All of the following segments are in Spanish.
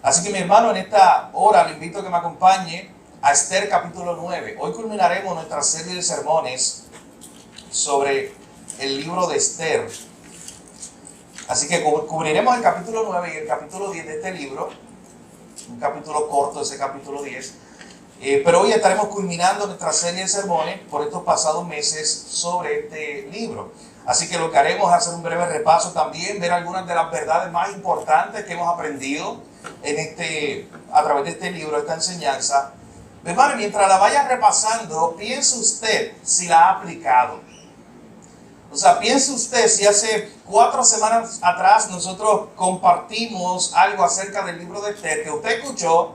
Así que mi hermano, en esta hora le invito a que me acompañe a Esther capítulo 9. Hoy culminaremos nuestra serie de sermones sobre el libro de Esther. Así que cubriremos el capítulo 9 y el capítulo 10 de este libro. Un capítulo corto, ese capítulo 10. Pero hoy estaremos culminando nuestra serie de sermones por estos pasados meses sobre este libro. Así que lo que haremos es hacer un breve repaso también, ver algunas de las verdades más importantes que hemos aprendido a través de este libro, esta enseñanza. Hermano, mientras la vaya repasando, piense usted si la ha aplicado. O sea, piense usted si hace 4 semanas atrás nosotros compartimos algo acerca del libro de Esther que usted escuchó,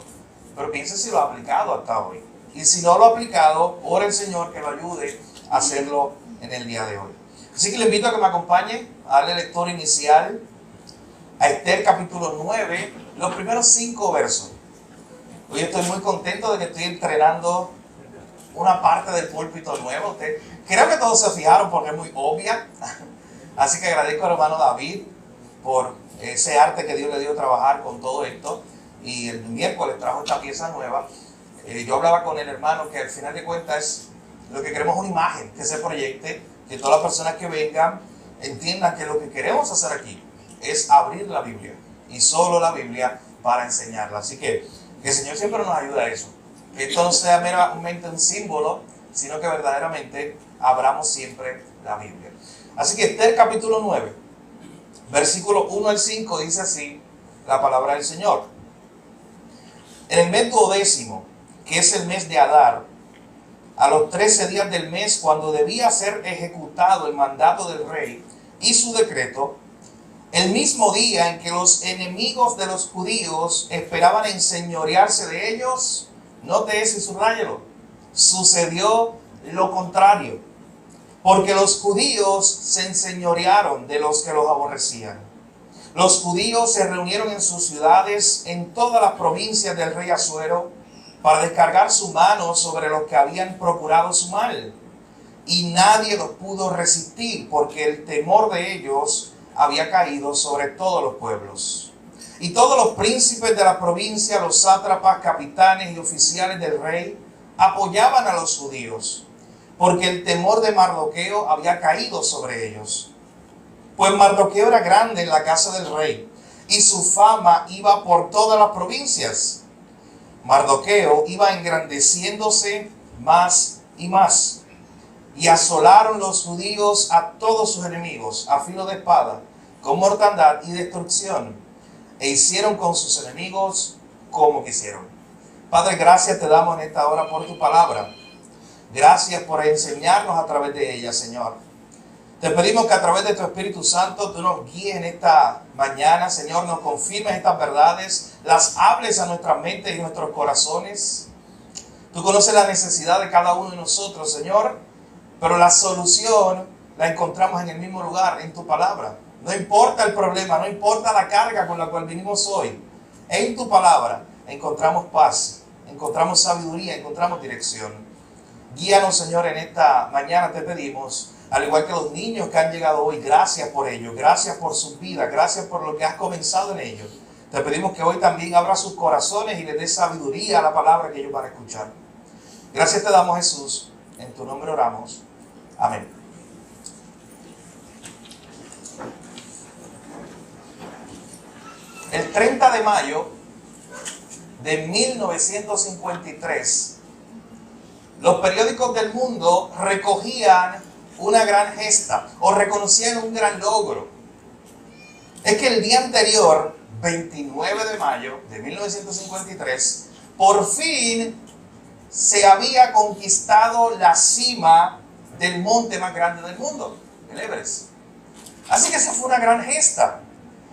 pero piense si lo ha aplicado hasta hoy. Y si no lo ha aplicado, ore al Señor que lo ayude a hacerlo en el día de hoy. Así que le invito a que me acompañe a darle lectura inicial a Esther capítulo 9, los primeros 5 versos. Hoy estoy muy contento de que estoy entrenando una parte del púlpito nuevo. Creo que todos se fijaron porque es muy obvia. Así que agradezco al hermano David por ese arte que Dios le dio a trabajar con todo esto. Y el miércoles trajo esta pieza nueva. Yo hablaba con el hermano que al final de cuentas lo que queremos es una imagen que se proyecte, que todas las personas que vengan entiendan que lo que queremos hacer aquí es abrir la Biblia y solo la Biblia para enseñarla. Así que el Señor siempre nos ayuda a eso. Que esto no sea meramente un símbolo, sino que verdaderamente abramos siempre la Biblia. Así que Esther capítulo 9, versículo 1 al 5 dice así la palabra del Señor. En el mes 12º, que es el mes de Adar, a los 13 días del mes, cuando debía ser ejecutado el mandato del rey y su decreto, el mismo día en que los enemigos de los judíos esperaban enseñorearse de ellos, note eso y subráyelo, sucedió lo contrario, porque los judíos se enseñorearon de los que los aborrecían. Los judíos se reunieron en sus ciudades, en todas las provincias del rey Asuero, para descargar su mano sobre los que habían procurado su mal. Y nadie los pudo resistir, porque el temor de ellos había caído sobre todos los pueblos. Y todos los príncipes de la provincia, los sátrapas, capitanes y oficiales del rey, apoyaban a los judíos, porque el temor de Mardoqueo había caído sobre ellos. Pues Mardoqueo era grande en la casa del rey, y su fama iba por todas las provincias. Mardoqueo iba engrandeciéndose más y más, y asolaron los judíos a todos sus enemigos a filo de espada, con mortandad y destrucción, e hicieron con sus enemigos como quisieron. Padre, gracias te damos en esta hora por tu palabra. Gracias por enseñarnos a través de ella, Señor. Te pedimos que a través de tu Espíritu Santo tú nos guíes en esta mañana, Señor, nos confirmes estas verdades, las hables a nuestras mentes y nuestros corazones. Tú conoces la necesidad de cada uno de nosotros, Señor, pero la solución la encontramos en el mismo lugar, en tu palabra. No importa el problema, no importa la carga con la cual vinimos hoy. En tu palabra encontramos paz, encontramos sabiduría, encontramos dirección. Guíanos, Señor, en esta mañana te pedimos. Al igual que los niños que han llegado hoy, gracias por ellos, gracias por sus vidas, gracias por lo que has comenzado en ellos. Te pedimos que hoy también abra sus corazones y les dé sabiduría a la palabra que ellos van a escuchar. Gracias te damos, Jesús, en tu nombre oramos. Amén. El 30 de mayo de 1953, los periódicos del mundo recogían una gran gesta o reconocían un gran logro. Es que el día anterior, 29 de mayo de 1953, por fin se había conquistado la cima del monte más grande del mundo, el Everest. Así que esa fue una gran gesta.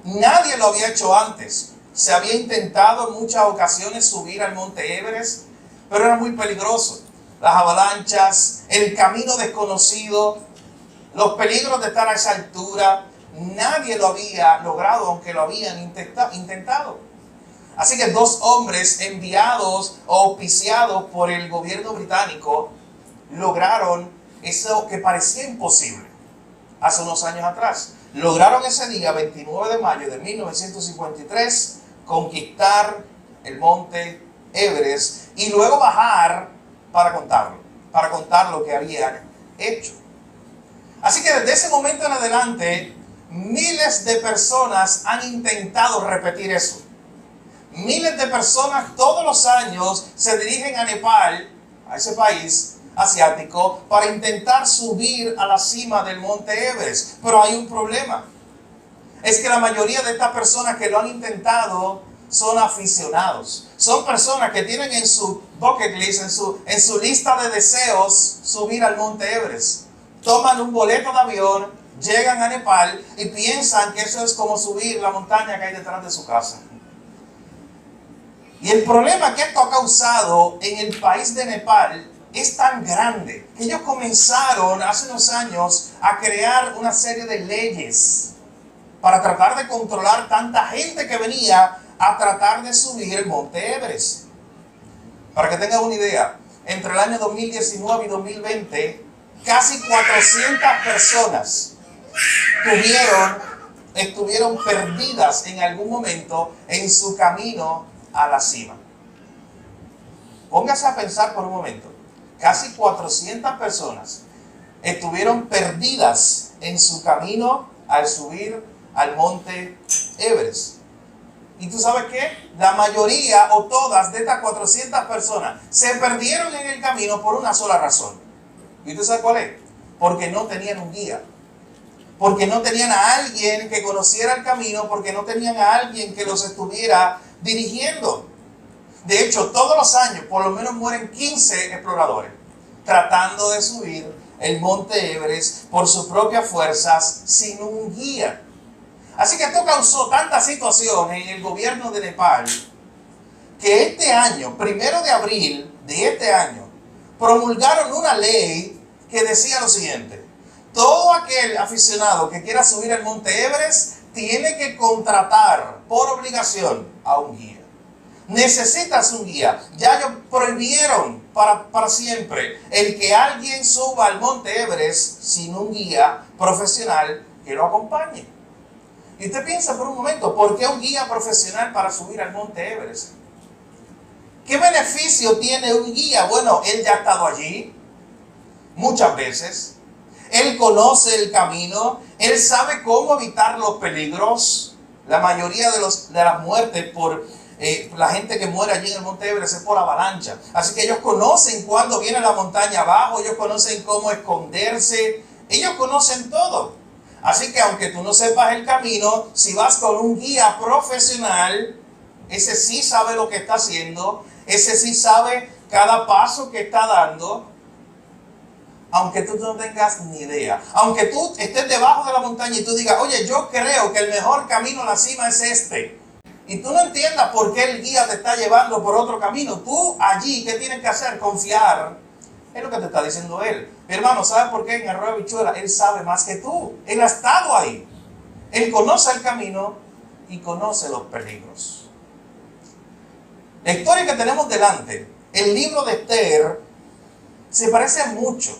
Nadie lo había hecho antes. Se había intentado en muchas ocasiones subir al monte Everest, pero era muy peligroso. Las avalanchas, el camino desconocido, los peligros de estar a esa altura, nadie lo había logrado, aunque lo habían intentado. Así que 2 hombres enviados o auspiciados por el gobierno británico lograron eso que parecía imposible hace unos años atrás. Lograron ese día, 29 de mayo de 1953, conquistar el monte Everest y luego bajar para contar lo que habían hecho. Así que desde ese momento en adelante, miles de personas han intentado repetir eso. Miles de personas todos los años se dirigen a Nepal, a ese país asiático, para intentar subir a la cima del monte Everest. Pero hay un problema. Es que la mayoría de estas personas que lo han intentado son aficionados. Son personas que tienen en su bucket list, en su lista de deseos, subir al monte Everest. Toman un boleto de avión, llegan a Nepal y piensan que eso es como subir la montaña que hay detrás de su casa. Y el problema que esto ha causado en el país de Nepal es tan grande que ellos comenzaron hace unos años a crear una serie de leyes para tratar de controlar tanta gente que venía a tratar de subir el monte Everest. Para que tengan una idea, entre el año 2019 y 2020, casi 400 personas estuvieron perdidas en algún momento en su camino a la cima. Póngase a pensar por un momento. Casi 400 personas estuvieron perdidas en su camino al subir al monte Everest. ¿Y tú sabes qué? La mayoría o todas de estas 400 personas se perdieron en el camino por una sola razón. ¿Y tú sabes cuál es? Porque no tenían un guía. Porque no tenían a alguien que conociera el camino, porque no tenían a alguien que los estuviera dirigiendo. De hecho, todos los años por lo menos mueren 15 exploradores tratando de subir el monte Everest por sus propias fuerzas sin un guía. Así que esto causó tanta situación en el gobierno de Nepal que este año, 1 de abril de este año, promulgaron una ley que decía lo siguiente: todo aquel aficionado que quiera subir el monte Everest tiene que contratar por obligación a un guía. Necesitas un guía. Ya ellos prohibieron para siempre el que alguien suba al monte Everest sin un guía profesional que lo acompañe. Y usted piensa por un momento, ¿por qué un guía profesional para subir al monte Everest? ¿Qué beneficio tiene un guía? Bueno, él ya ha estado allí muchas veces. Él conoce el camino. Él sabe cómo evitar los peligros. La mayoría de las muertes por la gente que muere allí en el monte Everest es por avalancha. Así que ellos conocen cuándo viene la montaña abajo. Ellos conocen cómo esconderse. Ellos conocen todo. Así que aunque tú no sepas el camino, si vas con un guía profesional, ese sí sabe lo que está haciendo, ese sí sabe cada paso que está dando, aunque tú no tengas ni idea. Aunque tú estés debajo de la montaña y tú digas, oye, yo creo que el mejor camino a la cima es este. Y tú no entiendas por qué el guía te está llevando por otro camino. Tú allí, ¿qué tienes que hacer? Confiar. Es lo que te está diciendo él. Mi hermano, ¿sabes por qué en Arroyo Habichuela él sabe más que tú? Él ha estado ahí. Él conoce el camino y conoce los peligros. La historia que tenemos delante, el libro de Esther, se parece mucho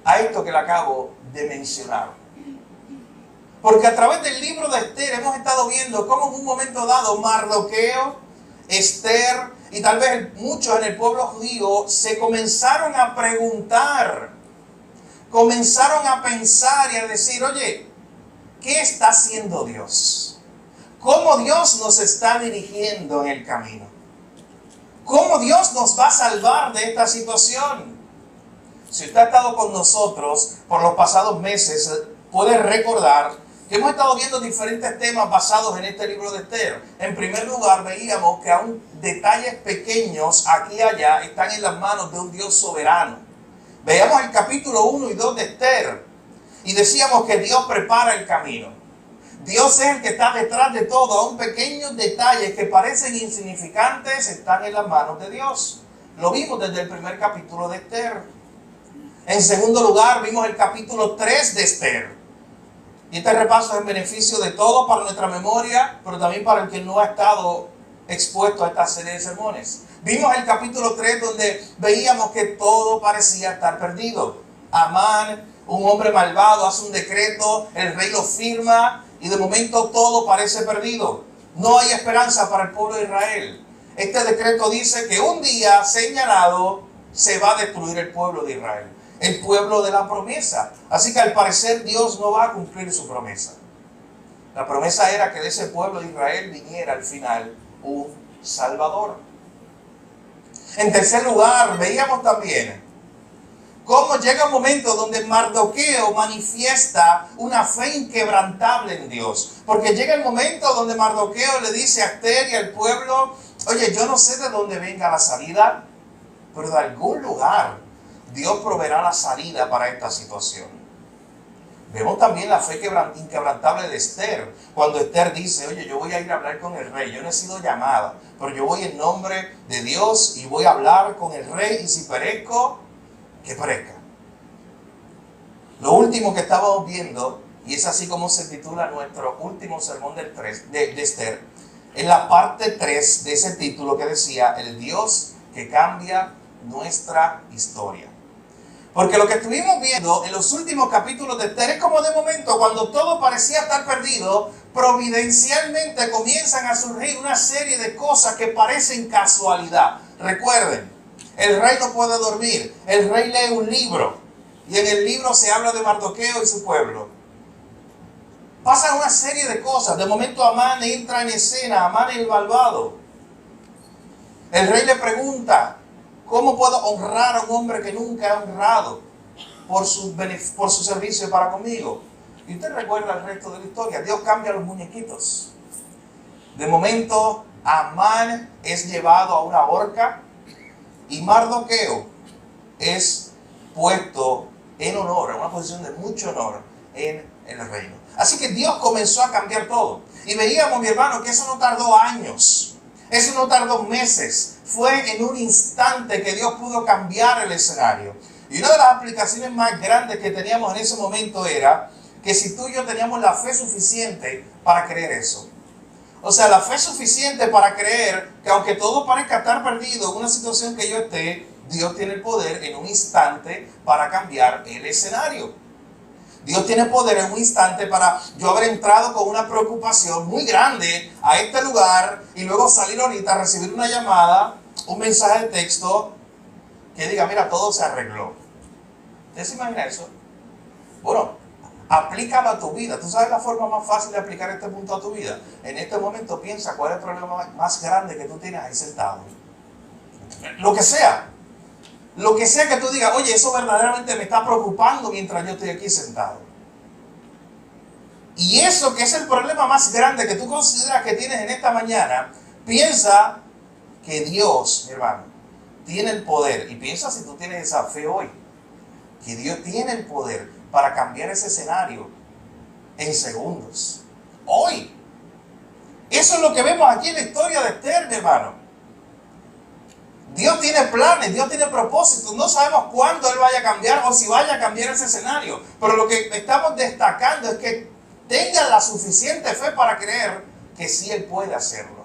a esto que le acabo de mencionar. Porque a través del libro de Esther hemos estado viendo cómo en un momento dado Mardoqueo, Esther y tal vez muchos en el pueblo judío se comenzaron a preguntar, comenzaron a pensar y a decir, oye, ¿qué está haciendo Dios? ¿Cómo Dios nos está dirigiendo en el camino? ¿Cómo Dios nos va a salvar de esta situación? Si usted ha estado con nosotros por los pasados meses, puede recordar que hemos estado viendo diferentes temas basados en este libro de Esther. En primer lugar, veíamos que aún detalles pequeños aquí y allá están en las manos de un Dios soberano. Veíamos el capítulo 1 y 2 de Esther y decíamos que Dios prepara el camino. Dios es el que está detrás de todo. Aún pequeños detalles que parecen insignificantes están en las manos de Dios. Lo vimos desde el primer capítulo de Esther. En segundo lugar, vimos el capítulo 3 de Esther. Y este repaso es en beneficio de todos para nuestra memoria, pero también para el que no ha estado expuesto a esta serie de sermones. Vimos el capítulo 3 donde veíamos que todo parecía estar perdido. Amán, un hombre malvado, hace un decreto, el rey lo firma y de momento todo parece perdido. No hay esperanza para el pueblo de Israel. Este decreto dice que un día señalado se va a destruir el pueblo de Israel, el pueblo de la promesa. Así que al parecer Dios no va a cumplir su promesa. La promesa era que de ese pueblo de Israel viniera al final un Salvador. En tercer lugar, veíamos también cómo llega un momento donde Mardoqueo manifiesta una fe inquebrantable en Dios. Porque llega el momento donde Mardoqueo le dice a Esther y al pueblo: oye, yo no sé de dónde venga la salida, pero de algún lugar Dios proveerá la salida para esta situación. Vemos también la fe inquebrantable de Esther, cuando Esther dice: oye, yo voy a ir a hablar con el rey, yo no he sido llamada, pero yo voy en nombre de Dios y voy a hablar con el rey, y si perezco, que perezca. Lo último que estábamos viendo, y es así como se titula nuestro último sermón de Esther, en la parte 3 de ese título que decía: el Dios que cambia nuestra historia. Porque lo que estuvimos viendo en los últimos capítulos de Esther es como de momento, cuando todo parecía estar perdido, providencialmente comienzan a surgir una serie de cosas que parecen casualidad. Recuerden, el rey no puede dormir, el rey lee un libro, y en el libro se habla de Mardoqueo y su pueblo. Pasan una serie de cosas. De momento Amán entra en escena, Amán el malvado. El rey le pregunta: ¿cómo puedo honrar a un hombre que nunca he honrado por su servicio para conmigo? Y usted recuerda el resto de la historia. Dios cambia los muñequitos. De momento Amán es llevado a una horca y Mardoqueo es puesto en honor, en una posición de mucho honor en el reino. Así que Dios comenzó a cambiar todo. Y veíamos, mi hermano, que eso no tardó años. Eso no tardó meses. Fue en un instante que Dios pudo cambiar el escenario. Y una de las aplicaciones más grandes que teníamos en ese momento era que si tú y yo teníamos la fe suficiente para creer eso. O sea, la fe suficiente para creer que aunque todo parezca estar perdido en una situación que yo esté, Dios tiene el poder en un instante para cambiar el escenario. Dios tiene poder en un instante para yo haber entrado con una preocupación muy grande a este lugar y luego salir ahorita a recibir una llamada, un mensaje de texto que diga: mira, todo se arregló. ¿Usted se imagina eso? Bueno, aplícalo a tu vida. ¿Tú sabes la forma más fácil de aplicar este punto a tu vida? En este momento piensa cuál es el problema más grande que tú tienes ahí sentado. Lo que sea. Lo que sea que tú digas: oye, eso verdaderamente me está preocupando mientras yo estoy aquí sentado. Y eso que es el problema más grande que tú consideras que tienes en esta mañana, piensa que Dios, mi hermano, tiene el poder. Y piensa, si tú tienes esa fe hoy, que Dios tiene el poder para cambiar ese escenario en segundos. Hoy. Eso es lo que vemos aquí en la historia de Esther, mi hermano. Dios tiene planes, Dios tiene propósitos. No sabemos cuándo Él vaya a cambiar o si vaya a cambiar ese escenario. Pero lo que estamos destacando es que tengan la suficiente fe para creer que sí Él puede hacerlo.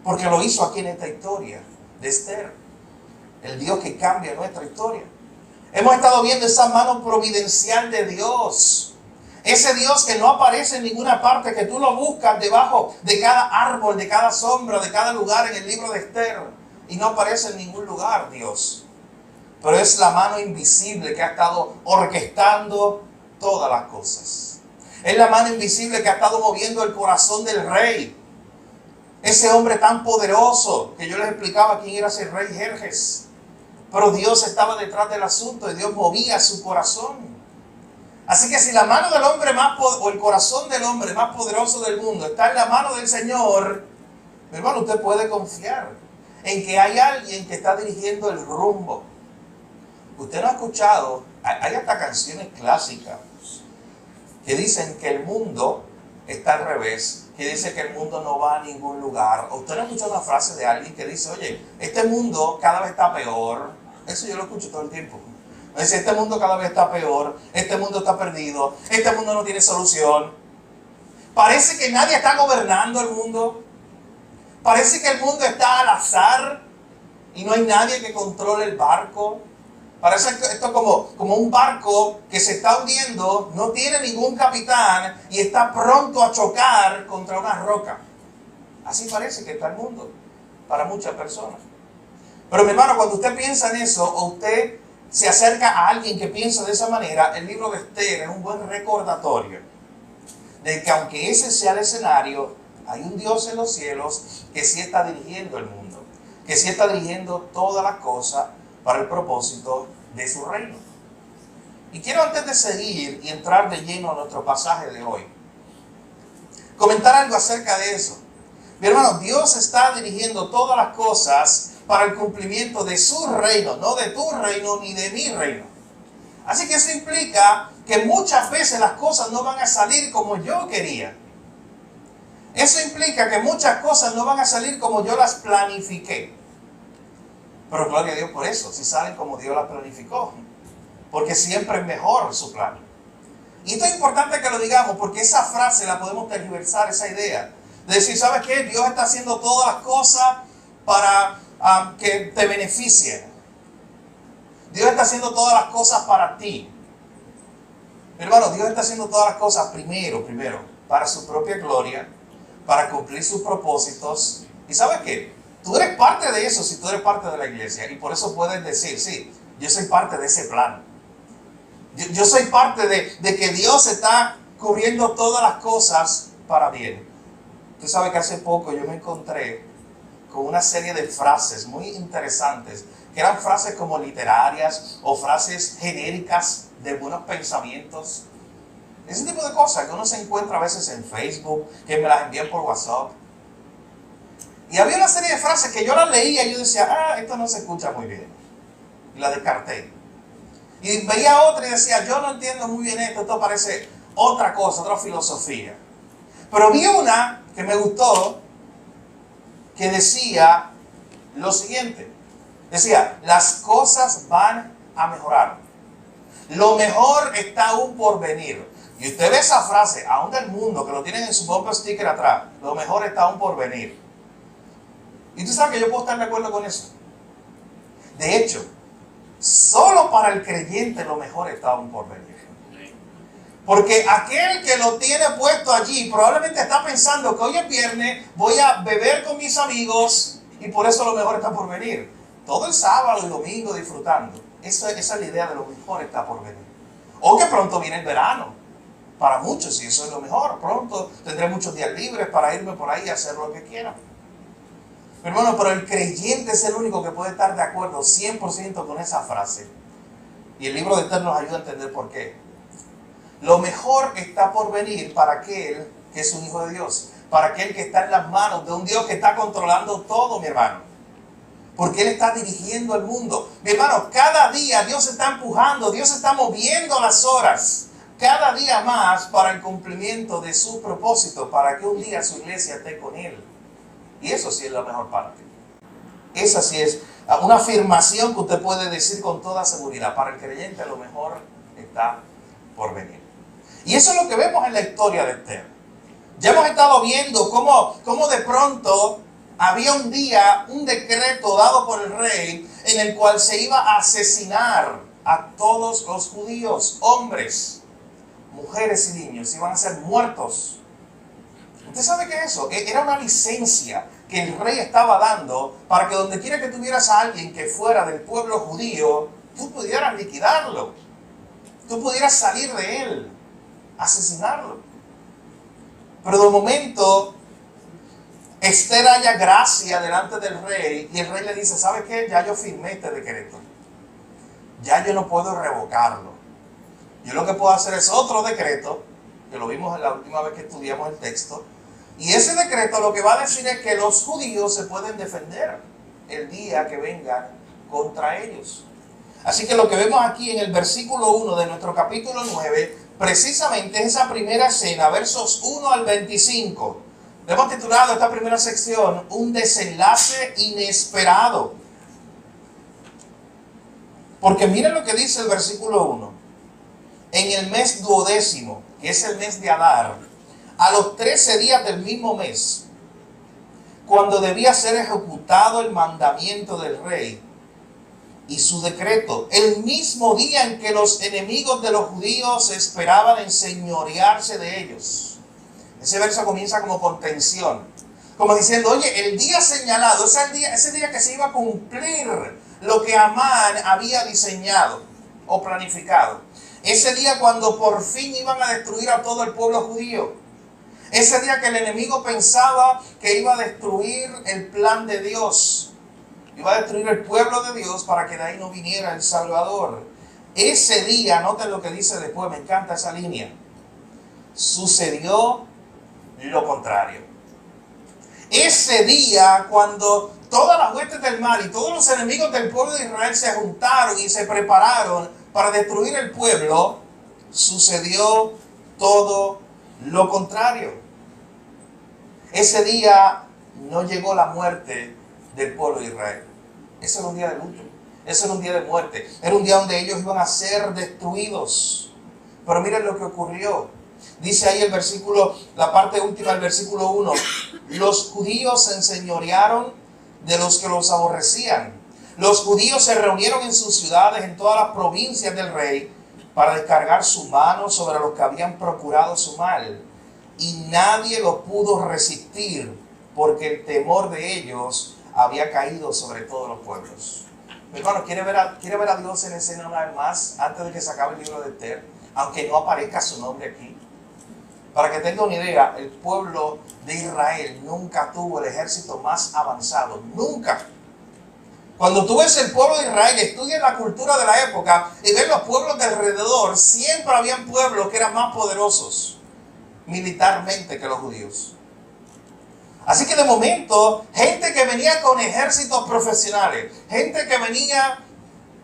Porque lo hizo aquí en esta historia de Esther. El Dios que cambia nuestra historia. Hemos estado viendo esa mano providencial de Dios. Ese Dios que no aparece en ninguna parte, que tú lo buscas debajo de cada árbol, de cada sombra, de cada lugar en el libro de Esther. Y no aparece en ningún lugar Dios. Pero es la mano invisible que ha estado orquestando todas las cosas. Es la mano invisible que ha estado moviendo el corazón del rey. Ese hombre tan poderoso que yo les explicaba quién era ese rey Jerjes. Pero Dios estaba detrás del asunto y Dios movía su corazón. Así que si la mano del hombre o el corazón del hombre más poderoso del mundo está en la mano del Señor, mi hermano, usted puede confiar en que hay alguien que está dirigiendo el rumbo. Usted no ha escuchado, hay hasta canciones clásicas que dicen que el mundo está al revés, que dice que el mundo no va a ningún lugar. O usted no ha escuchado una frase de alguien que dice: oye, este mundo cada vez está peor. Eso yo lo escucho todo el tiempo. Dice: este mundo cada vez está peor, este mundo está perdido, este mundo no tiene solución. Parece que nadie está gobernando el mundo. Parece que el mundo está al azar y no hay nadie que controle el barco. Parece esto como un barco que se está hundiendo, no tiene ningún capitán y está pronto a chocar contra una roca. Así parece que está el mundo para muchas personas. Pero mi hermano, cuando usted piensa en eso, o usted se acerca a alguien que piensa de esa manera, el libro de Esther es un buen recordatorio de que aunque ese sea el escenario, hay un Dios en los cielos que sí está dirigiendo el mundo, que sí está dirigiendo todas las cosas para el propósito de su reino. Y quiero, antes de seguir y entrar de lleno a nuestro pasaje de hoy, comentar algo acerca de eso. Mi hermano, Dios está dirigiendo todas las cosas para el cumplimiento de su reino, no de tu reino ni de mi reino. Así que eso implica que muchas veces las cosas no van a salir como yo quería. Eso implica que muchas cosas no van a salir como yo las planifiqué. Pero gloria a Dios por eso, si salen como Dios las planificó. Porque siempre es mejor su plan. Y esto es importante que lo digamos, porque esa frase la podemos tergiversar, esa idea. De decir, ¿sabes qué? Dios está haciendo todas las cosas para que te beneficien. Dios está haciendo todas las cosas para ti. Hermano, Dios está haciendo todas las cosas primero, para su propia gloria, para cumplir sus propósitos. ¿Y sabes qué? Tú eres parte de eso si tú eres parte de la iglesia. Y por eso puedes decir, sí, yo soy parte de ese plan. Yo soy parte de que Dios está cubriendo todas las cosas para bien. Tú sabes que hace poco yo me encontré con una serie de frases muy interesantes, que eran frases como literarias o frases genéricas de buenos pensamientos. Ese tipo de cosas que uno se encuentra a veces en Facebook, que me las envían por WhatsApp. Y había una serie de frases que yo las leía y yo decía, esto no se escucha muy bien. Y la descarté. Y veía otra y decía, yo no entiendo muy bien esto parece otra cosa, otra filosofía. Pero vi una que me gustó, que decía lo siguiente. Decía, las cosas van a mejorar. Lo mejor está aún por venir. Y usted ve esa frase, aún del mundo, que lo tienen en su propio sticker atrás. Lo mejor está aún por venir. Y tú sabes que yo puedo estar de acuerdo con eso. De hecho, solo para el creyente lo mejor está aún por venir. Porque aquel que lo tiene puesto allí probablemente está pensando que hoy es viernes, voy a beber con mis amigos y por eso lo mejor está por venir. Todo el sábado y domingo disfrutando. Esa es la idea de lo mejor está por venir. O que pronto viene el verano. Para muchos, y eso es lo mejor. Pronto tendré muchos días libres para irme por ahí y hacer lo que quiera. Hermano, pero el creyente es el único que puede estar de acuerdo 100% con esa frase. Y el libro de Esther nos ayuda a entender por qué. Lo mejor está por venir para aquel que es un hijo de Dios. Para aquel que está en las manos de un Dios que está controlando todo, mi hermano. Porque Él está dirigiendo el mundo. Mi hermano, cada día Dios está empujando, Dios está moviendo las horas. Cada día más para el cumplimiento de su propósito. Para que un día su iglesia esté con Él. Y eso sí es la mejor parte. Esa sí es una afirmación que usted puede decir con toda seguridad. Para el creyente lo mejor está por venir. Y eso es lo que vemos en la historia de Esther. Ya hemos estado viendo cómo de pronto había un día, un decreto dado por el rey en el cual se iba a asesinar a todos los judíos, hombres, mujeres y niños, iban a ser muertos. ¿Usted sabe qué es eso? Era una licencia que el rey estaba dando para que donde quiera que tuvieras a alguien que fuera del pueblo judío, tú pudieras liquidarlo. Tú pudieras salir de él, asesinarlo. Pero de momento, Esther halla gracia delante del rey y el rey le dice, ¿sabe qué? Ya yo firmé este decreto. Ya yo no puedo revocarlo. Yo lo que puedo hacer es otro decreto, que lo vimos la última vez que estudiamos el texto, y ese decreto lo que va a decir es que los judíos se pueden defender el día que vengan contra ellos. Así que lo que vemos aquí en el versículo 1 de nuestro capítulo 9, precisamente es esa primera escena, versos 1 al 25. Le hemos titulado esta primera sección, un desenlace inesperado. Porque miren lo que dice el versículo 1. En el mes 12º, que es el mes de Adar, a los 13 días del mismo mes, cuando debía ser ejecutado el mandamiento del rey y su decreto, el mismo día en que los enemigos de los judíos esperaban enseñorearse de ellos. Ese verso comienza como con tensión, Como diciendo, oye, el día señalado, ese día que se iba a cumplir lo que Amán había diseñado o planificado. Ese día cuando por fin iban a destruir a todo el pueblo judío. Ese día que el enemigo pensaba que iba a destruir el plan de Dios. Iba a destruir el pueblo de Dios para que de ahí no viniera el Salvador. Ese día, noten lo que dice después, me encanta esa línea. Sucedió lo contrario. Ese día, cuando todas las huestes del mal y todos los enemigos del pueblo de Israel se juntaron y se prepararon para destruir el pueblo, sucedió todo lo contrario. Ese día no llegó la muerte del pueblo de Israel. Ese era un día de luto. Ese era un día de muerte. Era un día donde ellos iban a ser destruidos. Pero miren lo que ocurrió. Dice ahí el versículo, la parte última del versículo 1. Los judíos se enseñorearon de los que los aborrecían. Los judíos se reunieron en sus ciudades, en todas las provincias del rey, para descargar su mano sobre los que habían procurado su mal. Y nadie lo pudo resistir, porque el temor de ellos había caído sobre todos los pueblos. Mi hermano, ¿quiere ver a Dios en escena una vez más antes de que se acabe el libro de Esther? Aunque no aparezca su nombre aquí. Para que tenga una idea, el pueblo de Israel nunca tuvo el ejército más avanzado. Nunca. Cuando tú ves el pueblo de Israel, estudias la cultura de la época y ves los pueblos de alrededor, siempre habían pueblos que eran más poderosos militarmente que los judíos. Así que de momento, gente que venía con ejércitos profesionales, gente que venía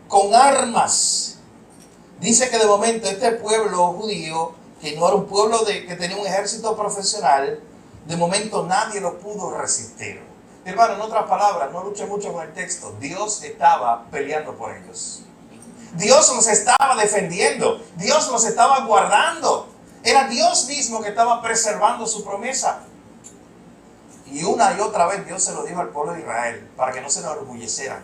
con armas. Dice que de momento este pueblo judío, que no era un pueblo que tenía un ejército profesional, de momento nadie lo pudo resistir. Hermano, en otras palabras, no luche mucho con el texto. Dios estaba peleando por ellos. Dios los estaba defendiendo. Dios los estaba guardando. Era Dios mismo que estaba preservando su promesa. Y una y otra vez Dios se lo dijo al pueblo de Israel para que no se enorgullecieran.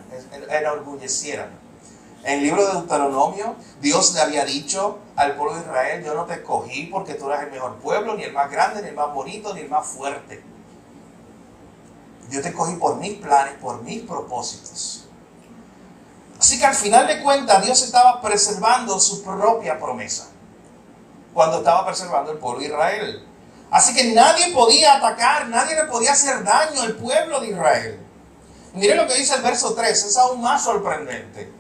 En el libro de Deuteronomio, Dios le había dicho al pueblo de Israel: yo no te escogí porque tú eras el mejor pueblo, ni el más grande, ni el más bonito, ni el más fuerte. Yo te escogí por mis planes, por mis propósitos. Así que al final de cuentas, Dios estaba preservando su propia promesa cuando estaba preservando el pueblo de Israel. Así que nadie podía atacar, nadie le podía hacer daño al pueblo de Israel. Miren lo que dice el verso 3, es aún más sorprendente.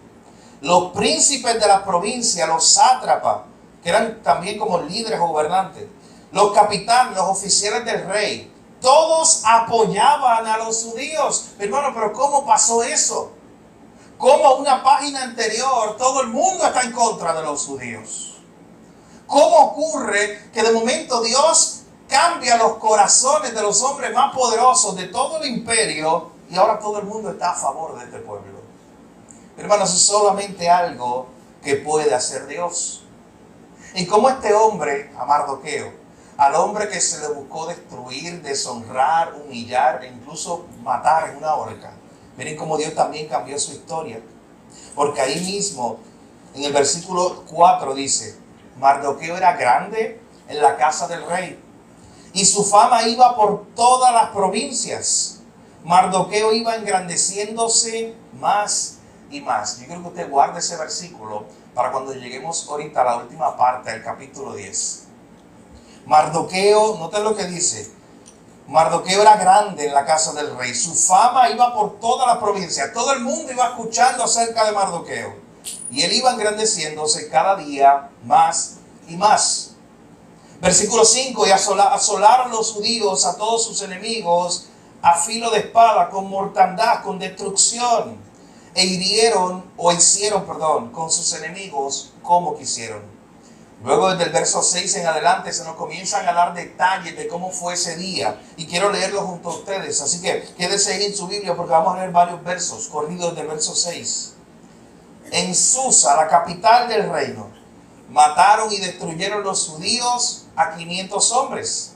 Los príncipes de la provincia, los sátrapas, que eran también como líderes o gobernantes, los capitanes, los oficiales del rey, todos apoyaban a los judíos. Hermano, pero ¿cómo pasó eso? ¿Cómo una página anterior todo el mundo está en contra de los judíos? ¿Cómo ocurre que de momento Dios cambia los corazones de los hombres más poderosos de todo el imperio y ahora todo el mundo está a favor de este pueblo? Hermanos, es solamente algo que puede hacer Dios. Y como este hombre, a Mardoqueo, al hombre que se le buscó destruir, deshonrar, humillar e incluso matar en una horca, miren cómo Dios también cambió su historia. Porque ahí mismo, en el versículo 4 dice: Mardoqueo era grande en la casa del rey, y su fama iba por todas las provincias. Mardoqueo iba engrandeciéndose más y más. Yo quiero que usted guarde ese versículo para cuando lleguemos ahorita a la última parte del capítulo 10. Mardoqueo, noten lo que dice. Mardoqueo era grande en la casa del rey. Su fama iba por toda la provincia. Todo el mundo iba escuchando acerca de Mardoqueo. Y él iba engrandeciéndose cada día más y más. Versículo 5. Y asolaron los judíos a todos sus enemigos a filo de espada, con mortandad, con destrucción. E hicieron con sus enemigos como quisieron. Luego desde el verso 6 en adelante se nos comienzan a dar detalles de cómo fue ese día. Y quiero leerlo junto a ustedes. Así que quédese ahí en su Biblia porque vamos a leer varios versos corridos del verso 6. En Susa, la capital del reino, mataron y destruyeron los judíos a 500 hombres.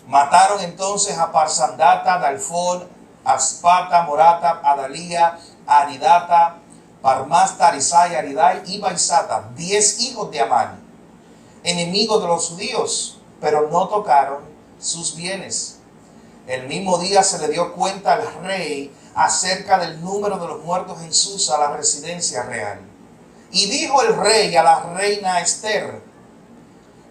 Mataron entonces a Parsandata, Dalfón, Aspata, Morata, Adalía, Aridata, Parmasta, Arisai, Aridai y Baisata, 10 hijos de Amán, enemigos de los judíos, pero no tocaron sus bienes. El mismo día se le dio cuenta al rey acerca del número de los muertos en Susa, la residencia real. Y dijo el rey a la reina Esther: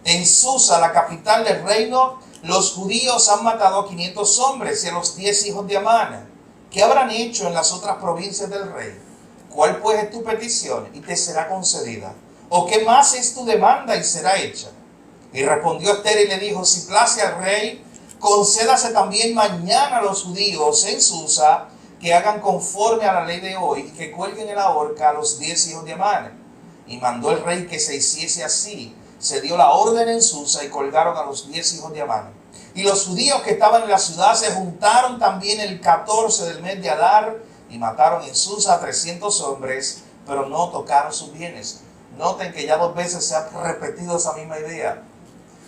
en Susa, la capital del reino, los judíos han matado a 500 hombres y a los 10 hijos de Amán. ¿Qué habrán hecho en las otras provincias del rey? ¿Cuál pues es tu petición y te será concedida? ¿O qué más es tu demanda y será hecha? Y respondió Esther y le dijo: si place al rey, concédase también mañana a los judíos en Susa que hagan conforme a la ley de hoy y que cuelguen en la horca a los 10 hijos de Amán. Y mandó el rey que se hiciese así. Se dio la orden en Susa y colgaron a los 10 hijos de Amán. Y los judíos que estaban en la ciudad se juntaron también el 14 del mes de Adar y mataron en Susa a 300 hombres, pero no tocaron sus bienes. Noten que ya 2 veces se ha repetido esa misma idea.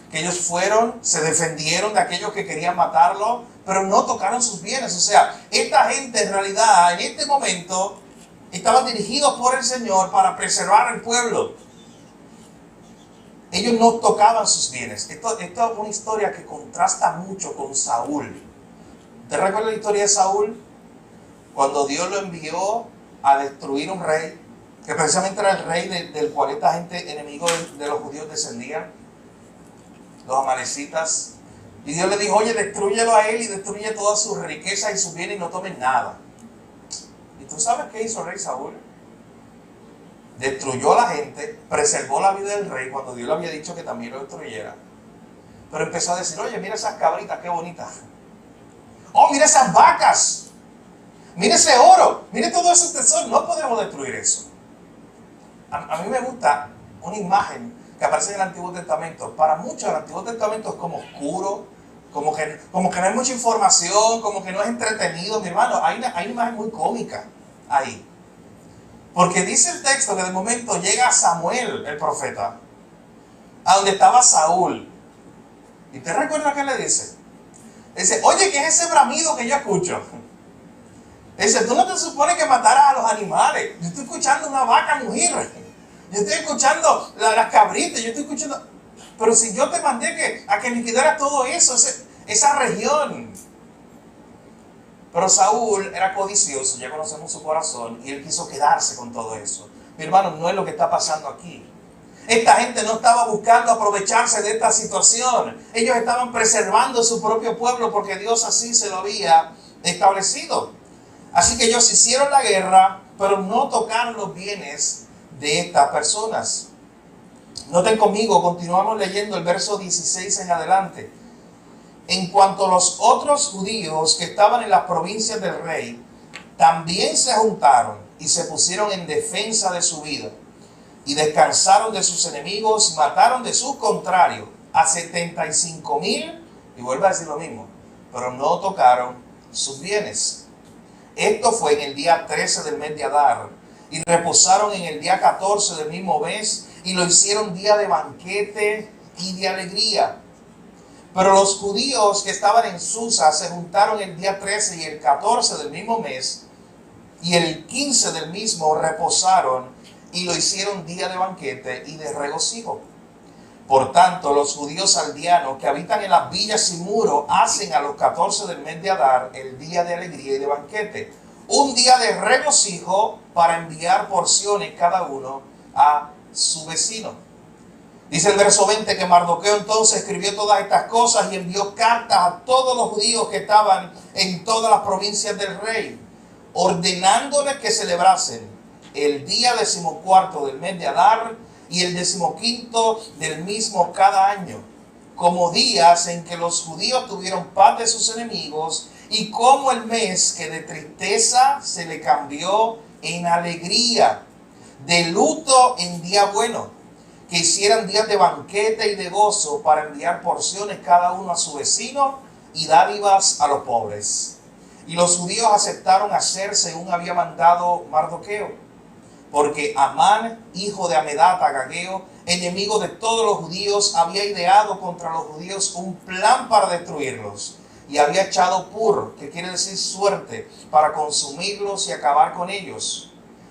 Que ellos fueron, se defendieron de aquellos que querían matarlo, pero no tocaron sus bienes. O sea, esta gente en realidad en este momento estaban dirigidos por el Señor para preservar al pueblo. Ellos no tocaban sus bienes. Esto es una historia que contrasta mucho con Saúl. ¿Te recuerdas la historia de Saúl? Cuando Dios lo envió a destruir un rey, que precisamente era el rey del cual esta gente enemigo de los judíos descendían, los amalecitas. Y Dios le dijo: oye, destrúyelo a él y destruye todas sus riquezas y sus bienes y no tomen nada. ¿Y tú sabes qué hizo el rey Saúl? Destruyó a la gente, preservó la vida del rey cuando Dios le había dicho que también lo destruyera. Pero empezó a decir: oye, mira esas cabritas, qué bonitas. Oh, mira esas vacas. Mira ese oro. Mira todo ese tesoro. No podemos destruir eso. A mí me gusta una imagen que aparece en el Antiguo Testamento. Para muchos el Antiguo Testamento es como oscuro, como que no hay mucha información, como que no es entretenido. Mi hermano, hay una imagen muy cómica ahí. Porque dice el texto que de momento llega Samuel, el profeta, a donde estaba Saúl. ¿Y te recuerdas qué le dice? Dice: oye, ¿qué es ese bramido que yo escucho? Dice: tú no te supones que mataras a los animales. Yo estoy escuchando una vaca mugir. Yo estoy escuchando las cabritas. Yo estoy escuchando... Pero si yo te mandé a que liquidaras todo eso, esa región. Pero Saúl era codicioso, ya conocemos su corazón, y él quiso quedarse con todo eso. Mi hermano, no es lo que está pasando aquí. Esta gente no estaba buscando aprovecharse de esta situación. Ellos estaban preservando su propio pueblo porque Dios así se lo había establecido. Así que ellos hicieron la guerra, pero no tocaron los bienes de estas personas. Noten conmigo, continuamos leyendo el verso 16 en adelante. En cuanto a los otros judíos que estaban en las provincias del rey, también se juntaron y se pusieron en defensa de su vida. Y descansaron de sus enemigos y mataron de sus contrarios a 75,000, y vuelvo a decir lo mismo, pero no tocaron sus bienes. Esto fue en el día 13 del mes de Adar, y reposaron en el día 14 del mismo mes, y lo hicieron día de banquete y de alegría. Pero los judíos que estaban en Susa se juntaron el día 13 y el 14 del mismo mes, y el 15 del mismo reposaron, y lo hicieron día de banquete y de regocijo. Por tanto, los judíos aldeanos que habitan en las villas sin muro hacen a los 14 del mes de Adar el día de alegría y de banquete, un día de regocijo para enviar porciones cada uno a su vecino. Dice el verso 20 que Mardoqueo entonces escribió todas estas cosas y envió cartas a todos los judíos que estaban en todas las provincias del rey, ordenándoles que celebrasen el día 14 del mes de Adar y el 15 del mismo cada año, como días en que los judíos tuvieron paz de sus enemigos, y como el mes que de tristeza se le cambió en alegría, de luto en día bueno, que hicieran días de banquete y de gozo para enviar porciones cada uno a su vecino y dádivas a los pobres. Y los judíos aceptaron hacer según había mandado Mardoqueo, porque Amán, hijo de Hamedata Agageo, enemigo de todos los judíos, había ideado contra los judíos un plan para destruirlos, y había echado pur, que quiere decir suerte, para consumirlos y acabar con ellos.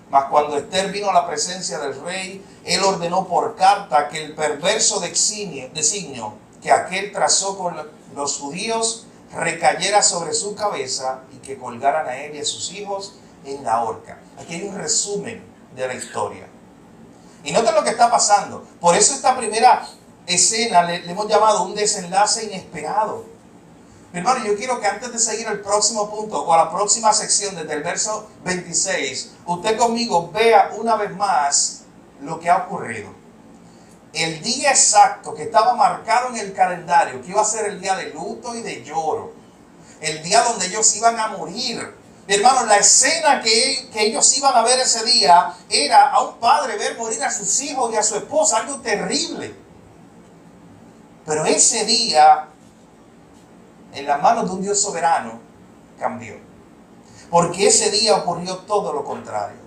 Mas cuando Esther vino a la presencia del rey, él ordenó por carta que el perverso designio que aquel trazó con los judíos recayera sobre su cabeza y que colgaran a él y a sus hijos en la horca. Aquí hay un resumen de la historia. Y noten lo que está pasando. Por eso esta primera escena le hemos llamado un desenlace inesperado. Mi hermano, yo quiero que antes de seguir al próximo punto o a la próxima sección desde el verso 26, usted conmigo vea una vez más lo que ha ocurrido. El día exacto que estaba marcado en el calendario, que iba a ser el día de luto y de lloro, el día donde ellos iban a morir. Mi hermano, la escena que ellos iban a ver ese día era a un padre ver morir a sus hijos y a su esposa, algo terrible. Pero ese día, en las manos de un Dios soberano, cambió. Porque ese día ocurrió todo lo contrario.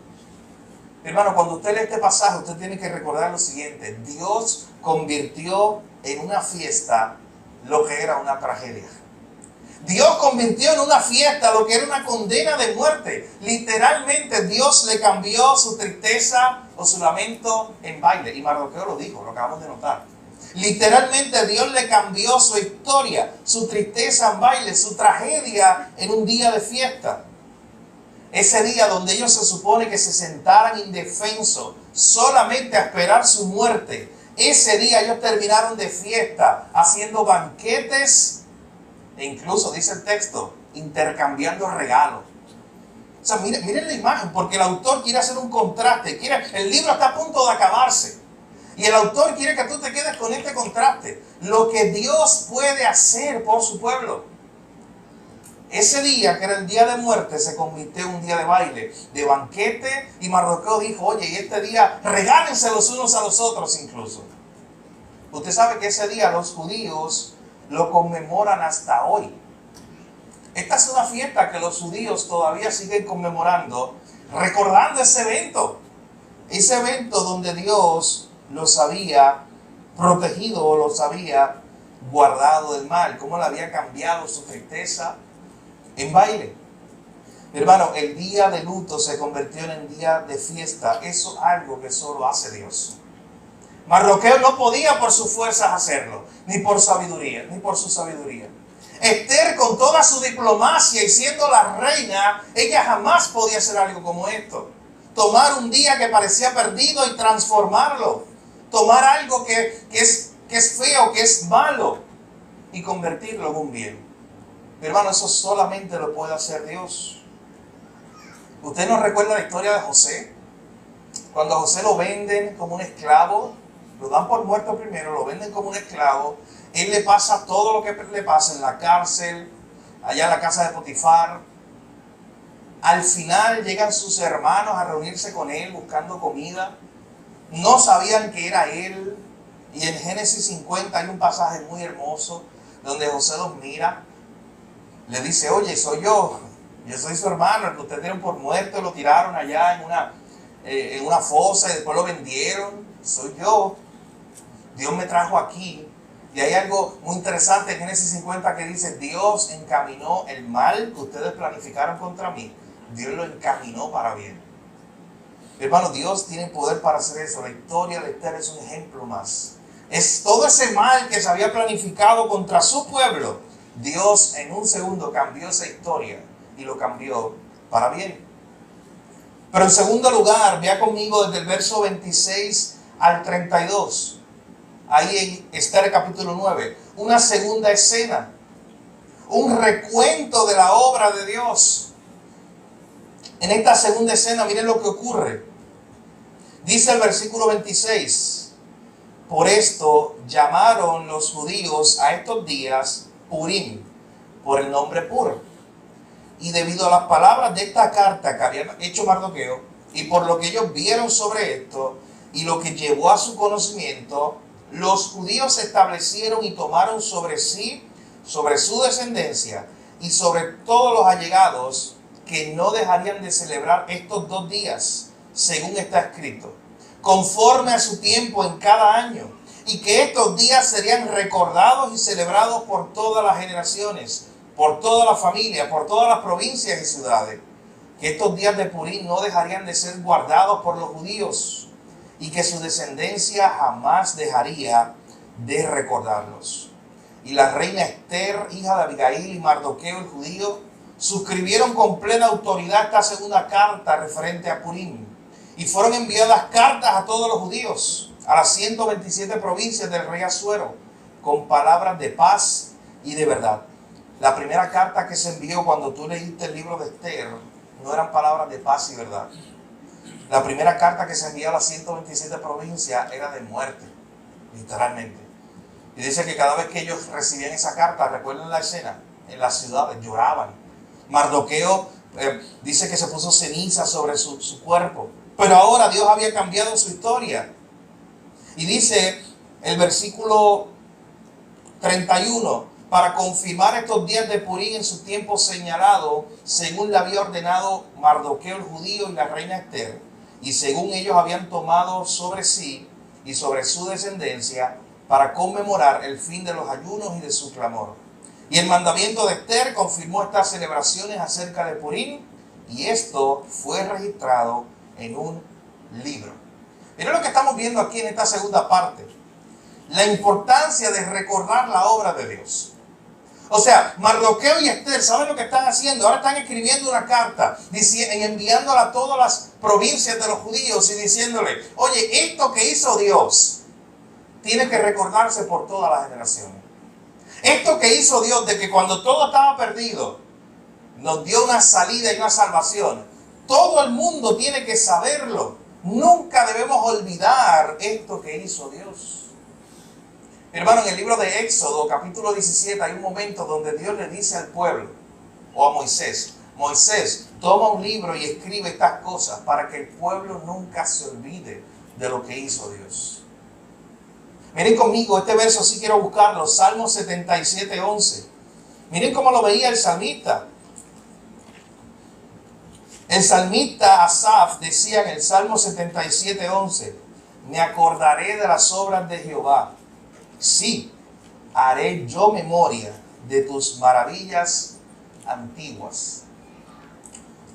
Hermano, cuando usted lee este pasaje, usted tiene que recordar lo siguiente. Dios convirtió en una fiesta lo que era una tragedia. Dios convirtió en una fiesta lo que era una condena de muerte. Literalmente Dios le cambió su tristeza o su lamento en baile. Y Mardoqueo lo dijo, lo acabamos de notar. Literalmente Dios le cambió su historia, su tristeza en baile, su tragedia en un día de fiesta. Ese día donde ellos se supone que se sentaran indefensos solamente a esperar su muerte. Ese día ellos terminaron de fiesta, haciendo banquetes e incluso, dice el texto, intercambiando regalos. O sea, miren la imagen, porque el autor quiere hacer un contraste. El libro está a punto de acabarse. Y el autor quiere que tú te quedes con este contraste. Lo que Dios puede hacer por su pueblo. Ese día, que era el día de muerte, se convirtió en un día de baile, de banquete. Y Mardoqueo dijo, oye, y este día regálense los unos a los otros incluso. Usted sabe que ese día los judíos lo conmemoran hasta hoy. Esta es una fiesta que los judíos todavía siguen conmemorando, recordando ese evento. Ese evento donde Dios los había protegido o los había guardado del mal. Cómo le había cambiado su tristeza en baile. Hermano, el día de luto se convirtió en el día de fiesta. Eso es algo que solo hace Dios. Mardoqueo no podía por sus fuerzas hacerlo, ni por su sabiduría. Esther, con toda su diplomacia y siendo la reina, ella jamás podía hacer algo como esto. Tomar un día que parecía perdido y transformarlo. Tomar algo que es feo, que es malo, y convertirlo en un bien. Hermano, eso solamente lo puede hacer Dios. ¿Usted no recuerda la historia de José? Cuando a José lo venden como un esclavo, lo dan por muerto primero, lo venden como un esclavo. Él le pasa todo lo que le pasa en la cárcel, allá en la casa de Potifar. Al final llegan sus hermanos a reunirse con él buscando comida. No sabían que era él. Y en Génesis 50 hay un pasaje muy hermoso donde José los mira. Le dice, oye, soy yo soy su hermano, el que ustedes dieron por muerto, lo tiraron allá en una fosa y después lo vendieron. Soy yo. Dios me trajo aquí. Y hay algo muy interesante en Génesis 50 que dice, Dios encaminó el mal que ustedes planificaron contra mí. Dios lo encaminó para bien. Hermano, Dios tiene poder para hacer eso. La historia de Esther es un ejemplo más. Es todo ese mal que se había planificado contra su pueblo. Dios en un segundo cambió esa historia y lo cambió para bien. Pero en segundo lugar, vea conmigo desde el verso 26 al 32. Ahí en Esther capítulo 9, una segunda escena, un recuento de la obra de Dios. En esta segunda escena, miren lo que ocurre. Dice el versículo 26, por esto llamaron los judíos a estos días Purim, por el nombre Pur. Y debido a las palabras de esta carta que había hecho Mardoqueo, y por lo que ellos vieron sobre esto, y lo que llevó a su conocimiento, los judíos se establecieron y tomaron sobre sí, sobre su descendencia, y sobre todos los allegados, que no dejarían de celebrar estos 2 días, según está escrito, conforme a su tiempo en cada año, y que estos días serían recordados y celebrados por todas las generaciones, por toda la familia, por todas las provincias y ciudades, que estos días de Purim no dejarían de ser guardados por los judíos, y que su descendencia jamás dejaría de recordarlos. y la reina Esther, hija de Abigail, y Mardoqueo el judío, suscribieron con plena autoridad esta segunda carta referente a Purim. Y fueron enviadas cartas a todos los judíos, a las 127 provincias del rey Asuero, con palabras de paz y de verdad. La primera carta que se envió cuando tú leíste el libro de Esther, no eran palabras de paz y verdad. La primera carta que se envió a las 127 provincias era de muerte, literalmente. Y dice que cada vez que ellos recibían esa carta, recuerden la escena, en las ciudades lloraban. Mardoqueo dice que se puso ceniza sobre su cuerpo. Pero ahora Dios había cambiado su historia. Y dice el versículo 31, para confirmar estos días de Purim en su tiempo señalado, según le había ordenado Mardoqueo el judío y la reina Esther, y según ellos habían tomado sobre sí y sobre su descendencia, para conmemorar el fin de los ayunos y de su clamor. Y el mandamiento de Esther confirmó estas celebraciones acerca de Purim, y esto fue registrado en un libro. Miren lo que estamos viendo aquí en esta segunda parte. La importancia de recordar la obra de Dios. O sea, Mardoqueo y Esther, ¿saben lo que están haciendo? Ahora están escribiendo una carta, enviándola a todas las provincias de los judíos y diciéndole, oye, esto que hizo Dios tiene que recordarse por todas las generaciones. Esto que hizo Dios de que cuando todo estaba perdido, nos dio una salida y una salvación. Todo el mundo tiene que saberlo. Nunca debemos olvidar esto que hizo Dios. Hermano, en el libro de Éxodo, capítulo 17, hay un momento donde Dios le dice al pueblo, o a Moisés, Moisés, toma un libro y escribe estas cosas para que el pueblo nunca se olvide de lo que hizo Dios. Miren conmigo, este verso sí quiero buscarlo, Salmo 77, 11. Miren cómo lo veía el salmista. El salmista Asaf decía en el Salmo 77, 11, me acordaré de las obras de Jehová. Sí, haré yo memoria de tus maravillas antiguas.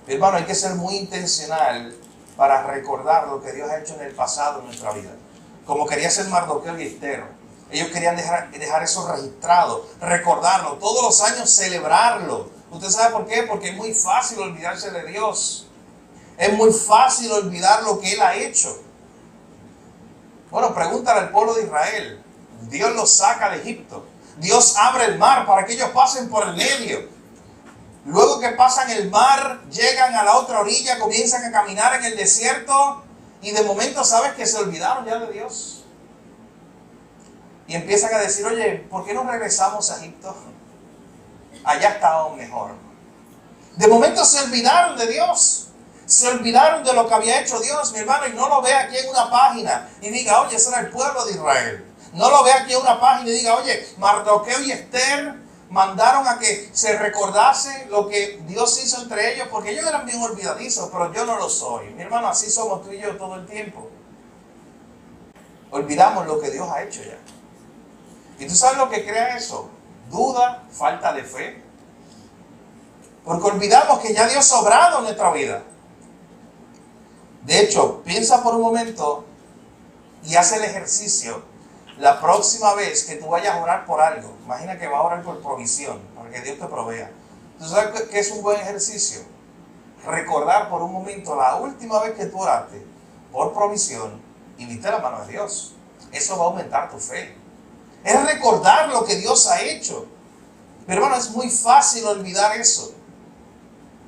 Hermano, hay que ser muy intencional para recordar lo que Dios ha hecho en el pasado en nuestra vida. Como quería hacer Mardoqueo y Esther. Ellos querían dejar eso registrado, recordarlo, todos los años celebrarlo. ¿Usted sabe por qué? Porque es muy fácil olvidarse de Dios. Es muy fácil olvidar lo que Él ha hecho. Bueno, pregúntale al pueblo de Israel. Dios los saca de Egipto. Dios abre el mar para que ellos pasen por el medio. Luego que pasan el mar, llegan a la otra orilla, comienzan a caminar en el desierto y de momento sabes que se olvidaron ya de Dios. Y empiezan a decir, oye, ¿por qué no regresamos a Egipto? Allá estábamos mejor. De momento se olvidaron de Dios. Se olvidaron de lo que había hecho Dios, mi hermano, y no lo ve aquí en una página y diga, oye, ese era el pueblo de Israel. No lo ve aquí en una página y diga, oye, Mardoqueo y Esther mandaron a que se recordase lo que Dios hizo entre ellos, porque ellos eran bien olvidadizos, pero yo no lo soy. Mi hermano, así somos tú y yo todo el tiempo. Olvidamos lo que Dios ha hecho ya. ¿Y tú sabes lo que crea eso? Duda, falta de fe. Porque olvidamos que ya Dios ha obrado en nuestra vida. De hecho, piensa por un momento y haz el ejercicio. La próxima vez que tú vayas a orar por algo, imagina que vas a orar por provisión, para que Dios te provea. ¿Tú sabes qué es un buen ejercicio? Recordar por un momento la última vez que tú oraste por provisión y viste la mano de Dios. Eso va a aumentar tu fe. Es recordar lo que Dios ha hecho. Pero hermano, es muy fácil olvidar eso.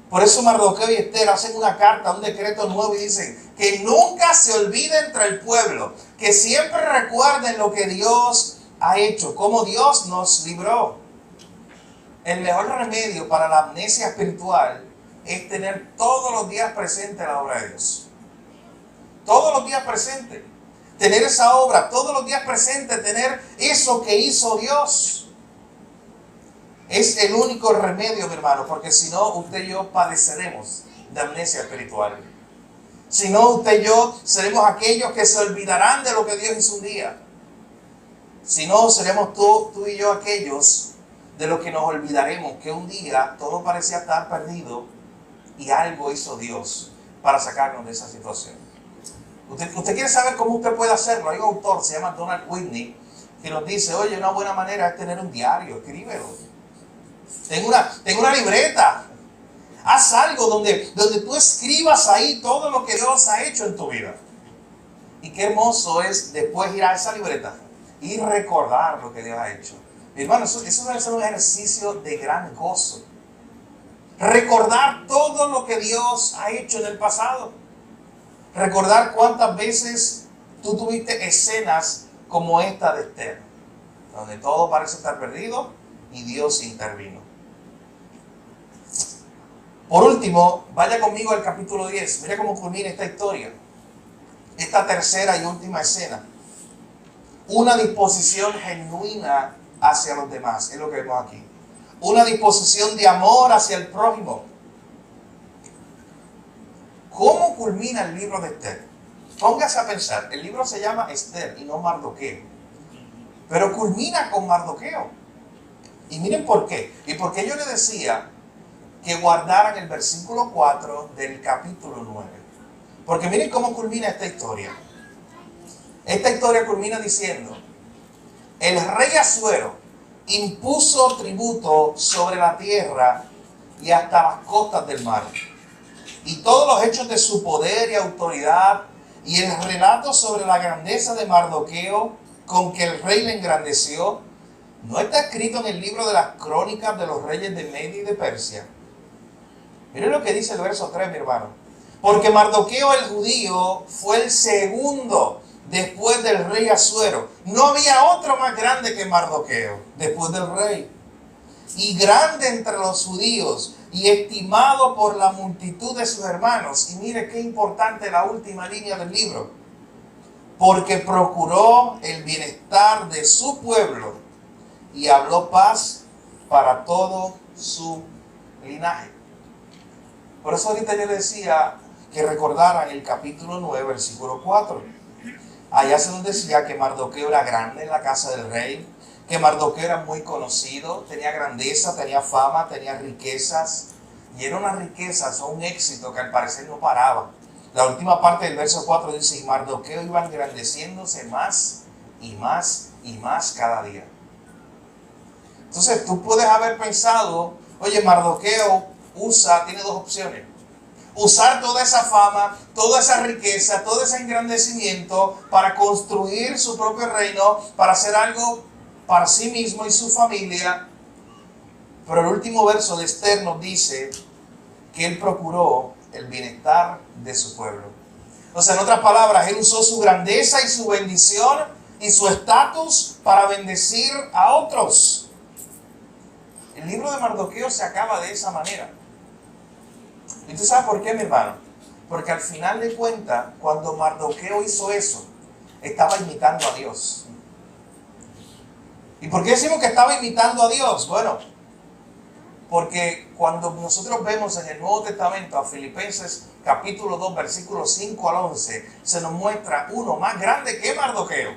Por eso Mardoqueo y Esther hacen una carta, un decreto nuevo y dicen que nunca se olvide entre el pueblo, que siempre recuerden lo que Dios ha hecho, cómo Dios nos libró. El mejor remedio para la amnesia espiritual es tener todos los días presente la obra de Dios. Todos los días presente. Tener esa obra, todos los días presente, tener eso que hizo Dios. Es el único remedio, mi hermano, porque si no, usted y yo padeceremos de amnesia espiritual. Si no, usted y yo seremos aquellos que se olvidarán de lo que Dios hizo un día. Si no, seremos tú y yo aquellos de los que nos olvidaremos que un día todo parecía estar perdido y algo hizo Dios para sacarnos de esa situación. Usted quiere saber cómo usted puede hacerlo. Hay un autor, se llama Donald Whitney, que nos dice, oye, una buena manera es tener un diario, escríbelo. Tengo una libreta. Haz algo donde tú escribas ahí todo lo que Dios ha hecho en tu vida. Y qué hermoso es después ir a esa libreta y recordar lo que Dios ha hecho. Mi hermano, eso debe ser un ejercicio de gran gozo. Recordar todo lo que Dios ha hecho en el pasado. Recordar cuántas veces tú tuviste escenas como esta de Esther, donde todo parece estar perdido y Dios intervino. Por último, vaya conmigo al capítulo 10. Mira cómo culmina esta historia. Esta tercera y última escena. Una disposición genuina hacia los demás, es lo que vemos aquí. Una disposición de amor hacia el prójimo. ¿Cómo culmina el libro de Esther? Póngase a pensar, el libro se llama Esther y no Mardoqueo. Pero culmina con Mardoqueo. Y miren por qué. Y por qué yo le decía que guardaran el versículo 4 del capítulo 9. Porque miren cómo culmina esta historia. Esta historia culmina diciendo, el rey Asuero impuso tributo sobre la tierra y hasta las costas del mar. Y todos los hechos de su poder y autoridad y el relato sobre la grandeza de Mardoqueo con que el rey le engrandeció, ¿no está escrito en el libro de las crónicas de los reyes de Media y de Persia? Miren lo que dice el verso 3, mi hermano. Porque Mardoqueo el judío fue el segundo después del rey Asuero. No había otro más grande que Mardoqueo después del rey. Y grande entre los judíos y estimado por la multitud de sus hermanos. Y mire qué importante la última línea del libro. Porque procuró el bienestar de su pueblo y habló paz para todo su linaje. Por eso ahorita yo le decía que recordaran el capítulo 9, versículo 4. Allá se nos decía que Mardoqueo era grande en la casa del rey, que Mardoqueo era muy conocido, tenía grandeza, tenía fama, tenía riquezas, y era una riqueza, o un éxito que al parecer no paraba. La última parte del verso 4 dice, y Mardoqueo iba engrandeciéndose más y más y más cada día. Entonces tú puedes haber pensado, oye, Mardoqueo tiene dos opciones. Usar toda esa fama, toda esa riqueza, todo ese engrandecimiento para construir su propio reino, para hacer algo para sí mismo y su familia. Pero el último verso de Esther nos dice que él procuró el bienestar de su pueblo. O sea, en otras palabras, él usó su grandeza y su bendición y su estatus para bendecir a otros. El libro de Mardoqueo se acaba de esa manera. ¿Y tú sabes por qué, mi hermano? Porque al final de cuentas, cuando Mardoqueo hizo eso, estaba imitando a Dios. ¿Y por qué decimos que estaba imitando a Dios? Bueno, porque cuando nosotros vemos en el Nuevo Testamento a Filipenses capítulo 2, versículos 5 al 11, se nos muestra uno más grande que Mardoqueo,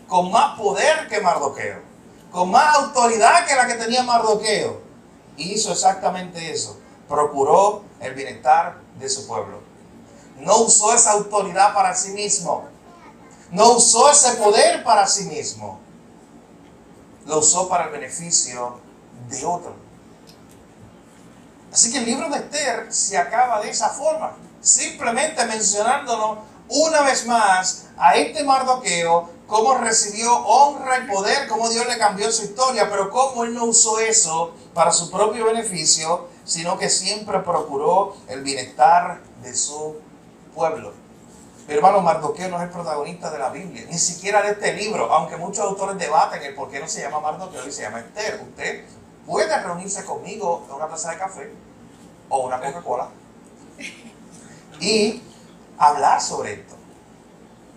con más poder que Mardoqueo, con más autoridad que la que tenía Mardoqueo. Y hizo exactamente eso. Procuró el bienestar de su pueblo. No usó esa autoridad para sí mismo. No usó ese poder para sí mismo. Lo usó para el beneficio de otro. Así que el libro de Esther se acaba de esa forma. Simplemente mencionándonos una vez más a este Mardoqueo, cómo recibió honra y poder, cómo Dios le cambió su historia, pero cómo él no usó eso para su propio beneficio, sino que siempre procuró el bienestar de su pueblo. Mi hermano, Mardoqueo no es el protagonista de la Biblia, ni siquiera de este libro, aunque muchos autores debaten el por qué no se llama Mardoqueo y se llama Esther. Usted puede reunirse conmigo en una taza de café o una Coca-Cola y hablar sobre esto.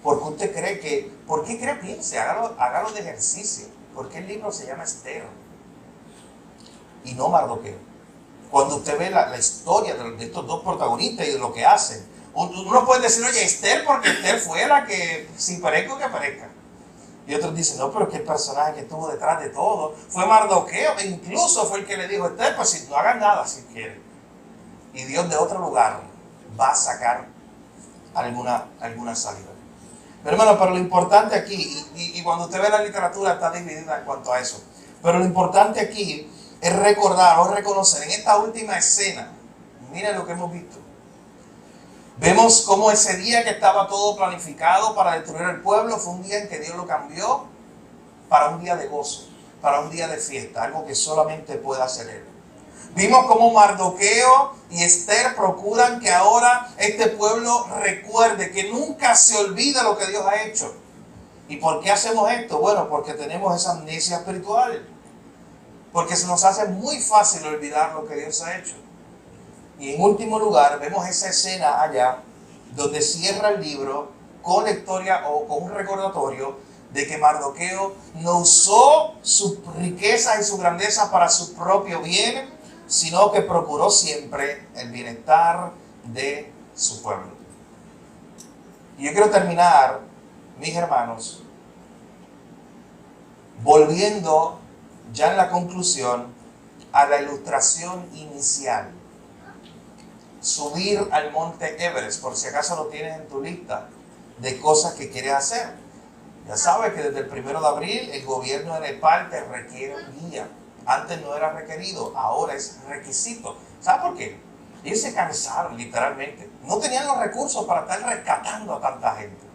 Porque usted cree que, ¿por qué cree? Piense, hágalo de ejercicio. ¿Por qué el libro se llama Esther y no Mardoqueo? Cuando usted ve la historia de estos dos protagonistas y de lo que hacen, uno puede decir, oye, Esther, porque Esther fue la que, si parezca que parezca. Y otros dicen, no, pero es que el personaje que estuvo detrás de todo fue Mardoqueo, e incluso fue el que le dijo a Esther, pues si no hagan nada si quieren. Y Dios de otro lugar va a sacar alguna salida. Pero hermano, pero lo importante aquí, y cuando usted ve la literatura está dividida en cuanto a eso, pero lo importante aquí es recordar o reconocer en esta última escena, miren lo que hemos visto. Vemos cómo ese día que estaba todo planificado para destruir el pueblo fue un día en que Dios lo cambió para un día de gozo, para un día de fiesta, algo que solamente puede hacer Él. Vimos cómo Mardoqueo y Esther procuran que ahora este pueblo recuerde, que nunca se olvide lo que Dios ha hecho. ¿Y por qué hacemos esto? Bueno, porque tenemos esa amnesia espiritual. Porque se nos hace muy fácil olvidar lo que Dios ha hecho. Y en último lugar, vemos esa escena allá, donde cierra el libro con la historia o con un recordatorio de que Mardoqueo no usó sus riquezas y su grandeza para su propio bien, sino que procuró siempre el bienestar de su pueblo. Y yo quiero terminar, mis hermanos, volviendo ya en la conclusión a la ilustración inicial. Subir al monte Everest, por si acaso lo tienes en tu lista de cosas que quieres hacer. Ya sabes que desde el 1 de abril el gobierno de Nepal te requiere un guía. Antes no era requerido, ahora es requisito. ¿Sabes por qué? Ellos se cansaron, literalmente. No tenían los recursos para estar rescatando a tanta gente.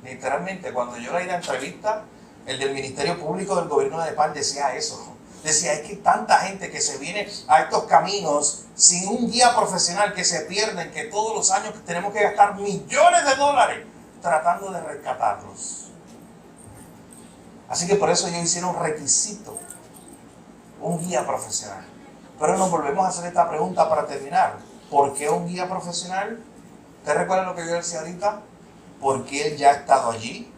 Literalmente, cuando yo leí la entrevista, el del Ministerio Público del Gobierno de Nepal decía eso. Decía, es que tanta gente que se viene a estos caminos sin un guía profesional, que se pierden, que todos los años tenemos que gastar millones de dólares tratando de rescatarlos. Así que por eso ellos hicieron requisito un guía profesional. Pero nos volvemos a hacer esta pregunta para terminar. ¿Por qué un guía profesional? ¿Te recuerdan lo que yo decía ahorita? Porque él ya ha estado allí,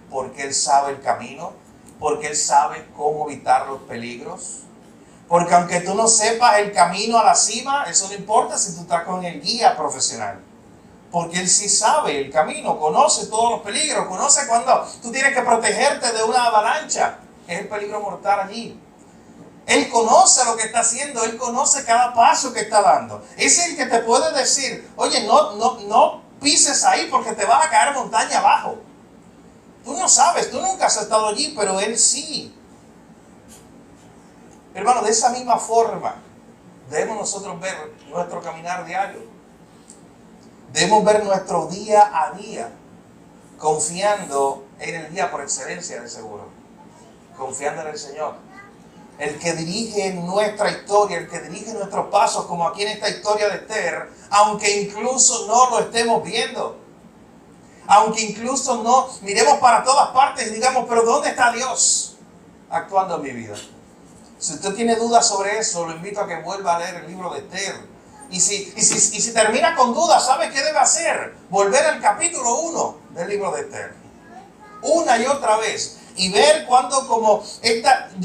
porque él sabe el camino, porque él sabe cómo evitar los peligros. Porque aunque tú no sepas el camino a la cima, eso no importa si tú estás con el guía profesional. Porque él sí sabe el camino, conoce todos los peligros, conoce cuando tú tienes que protegerte de una avalancha, que es el peligro mortal allí. Él conoce lo que está haciendo, él conoce cada paso que está dando. Es el que te puede decir, oye, no pises ahí porque te vas a caer montaña abajo. Tú no sabes, tú nunca has estado allí, pero él sí. Hermano, de esa misma forma debemos nosotros ver nuestro caminar diario. Debemos ver nuestro día a día, confiando en el día por excelencia del seguro. Confiando en el Señor. El que dirige nuestra historia, el que dirige nuestros pasos, como aquí en esta historia de Esther, aunque incluso no lo estemos viendo. Aunque incluso no miremos para todas partes y digamos, pero ¿dónde está Dios actuando en mi vida? Si usted tiene dudas sobre eso, lo invito a que vuelva a leer el libro de Esther. Y si termina con dudas, ¿sabe qué debe hacer? Volver al capítulo 1 del libro de Esther. Una y otra vez. Y ver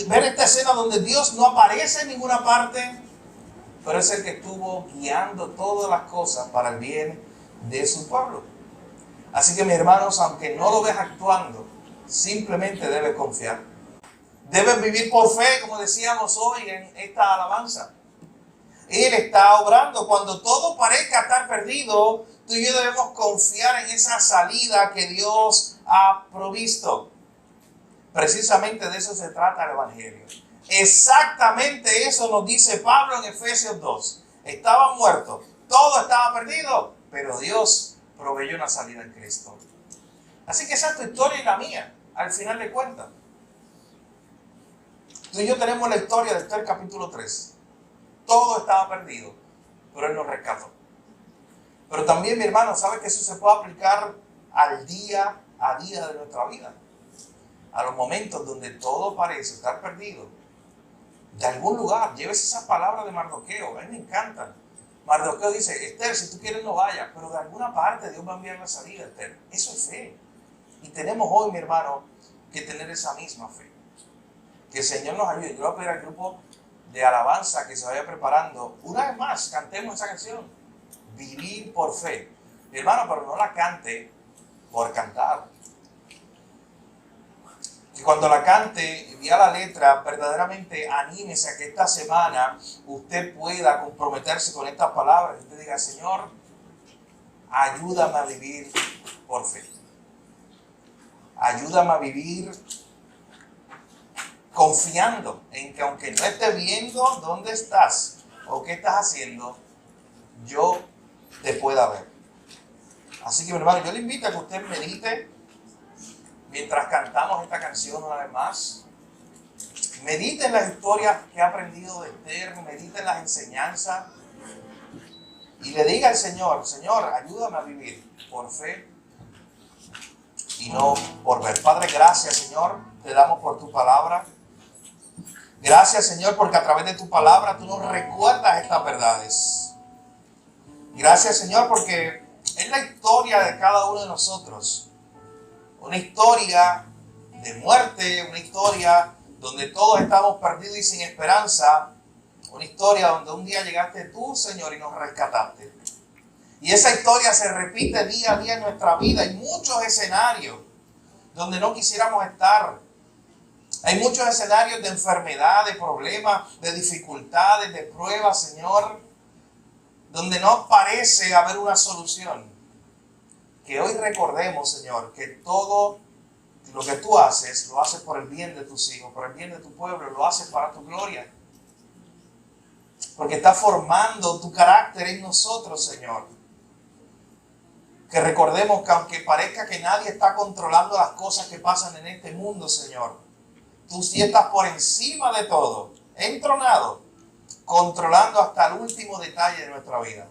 ver esta escena donde Dios no aparece en ninguna parte, pero es el que estuvo guiando todas las cosas para el bien de su pueblo. Así que mis hermanos, aunque no lo ves actuando, simplemente debes confiar. Debes vivir por fe, como decíamos hoy en esta alabanza. Él está obrando. Cuando todo parezca estar perdido, tú y yo debemos confiar en esa salida que Dios ha provisto. Precisamente de eso se trata el Evangelio. Exactamente eso nos dice Pablo en Efesios 2. Estaban muertos, todo estaba perdido, pero Dios proveyó una salida en Cristo. Así que esa es tu historia y la mía, al final de cuentas. Tú y yo tenemos la historia de Esther capítulo 3. Todo estaba perdido, pero Él nos rescató. Pero también, mi hermano, ¿sabes que eso se puede aplicar al día a día de nuestra vida? A los momentos donde todo parece estar perdido. De algún lugar, lleves esas palabras de Mardoqueo, a mí me encantan. Mardoqueo dice, Esther, si tú quieres no vayas, pero de alguna parte Dios va a enviar la salida, Esther. Eso es fe. Y tenemos hoy, mi hermano, que tener esa misma fe. Que el Señor nos ayude. Yo voy a pedir al grupo de alabanza que se vaya preparando. Una vez más, cantemos esa canción. Vivir por fe. Mi hermano, pero no la cante por cantar. Que cuando la cante y vea la letra, verdaderamente anímese a que esta semana usted pueda comprometerse con estas palabras. Y usted diga, Señor, ayúdame a vivir por fe. Ayúdame a vivir confiando en que aunque no esté viendo dónde estás o qué estás haciendo, yo te pueda ver. Así que, mi hermano, yo le invito a que usted medite mientras cantamos esta canción una vez más. Medite en las historias que ha aprendido de Esther, medite en las enseñanzas y le diga al Señor, Señor, ayúdame a vivir por fe y no por ver. Padre, gracias, Señor, te damos por tu palabra. Gracias, Señor, porque a través de tu palabra tú nos recuerdas estas verdades. Gracias, Señor, porque es la historia de cada uno de nosotros. Una historia de muerte, una historia donde todos estamos perdidos y sin esperanza. Una historia donde un día llegaste tú, Señor, y nos rescataste. Y esa historia se repite día a día en nuestra vida. Hay muchos escenarios donde no quisiéramos estar. Hay muchos escenarios de enfermedad, de problemas, de dificultades, de pruebas, Señor, donde no parece haber una solución. Que hoy recordemos, Señor, que todo lo que tú haces, lo haces por el bien de tus hijos, por el bien de tu pueblo, lo haces para tu gloria. Porque estás formando tu carácter en nosotros, Señor. Que recordemos que aunque parezca que nadie está controlando las cosas que pasan en este mundo, Señor, tú sí estás por encima de todo, entronado, controlando hasta el último detalle de nuestra vida.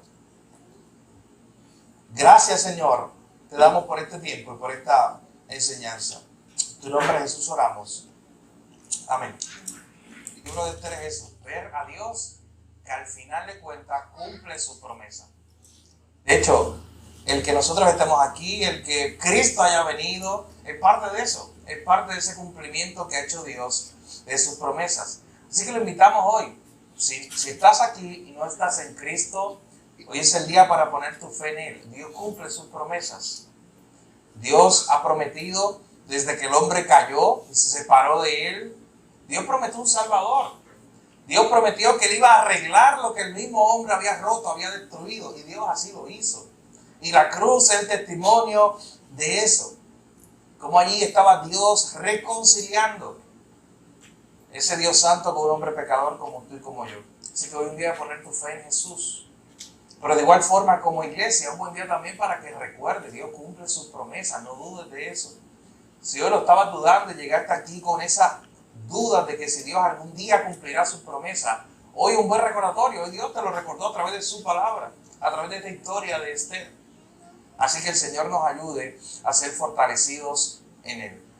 Gracias, Señor, te damos por este tiempo y por esta enseñanza. En tu nombre, Jesús, oramos. Amén. El libro de Esther es eso, ver a Dios que al final de cuentas cumple su promesa. De hecho, el que nosotros estemos aquí, el que Cristo haya venido, es parte de eso, es parte de ese cumplimiento que ha hecho Dios de sus promesas. Así que lo invitamos hoy. Si estás aquí y no estás en Cristo, hoy es el día para poner tu fe en Él. Dios cumple sus promesas. Dios ha prometido desde que el hombre cayó y se separó de Él. Dios prometió un Salvador. Dios prometió que Él iba a arreglar lo que el mismo hombre había roto, había destruido. Y Dios así lo hizo. Y la cruz es el testimonio de eso. Como allí estaba Dios reconciliando ese Dios santo con un hombre pecador como tú y como yo. Así que hoy es un día de poner tu fe en Jesús. Pero de igual forma como iglesia, es un buen día también para que recuerde, Dios cumple sus promesas, no dudes de eso. Si hoy lo estabas dudando y llegaste aquí con esa duda de que si Dios algún día cumplirá sus promesas, hoy es un buen recordatorio, hoy Dios te lo recordó a través de su palabra, a través de esta historia de Esther. Así que el Señor nos ayude a ser fortalecidos en Él.